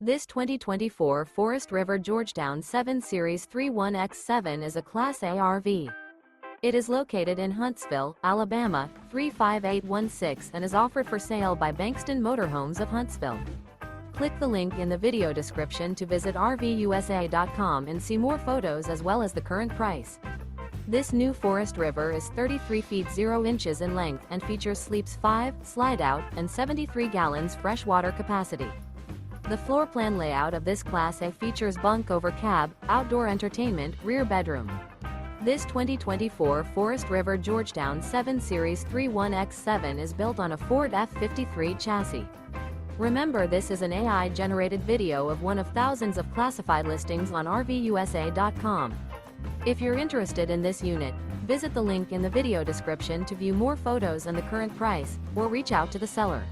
This 2024 Forest River Georgetown 7 Series 31X7 is a Class A RV. It is located in Huntsville, Alabama, 35816 and is offered for sale by Bankston Motorhomes of Huntsville. Click the link in the video description to visit RVUSA.com and see more photos as well as the current price. This new Forest River is 33 feet 0 inches in length and features sleeps 5, slide-out, and 73 gallons freshwater capacity. The floor plan layout of this Class A features bunk over cab, outdoor entertainment, rear bedroom. This 2024 Forest River Georgetown 7 Series 31X7 is built on a Ford F53 chassis. Remember, this is an AI-generated video of one of thousands of classified listings on RVUSA.com. If you're interested in this unit, visit the link in the video description to view more photos and the current price, or reach out to the seller.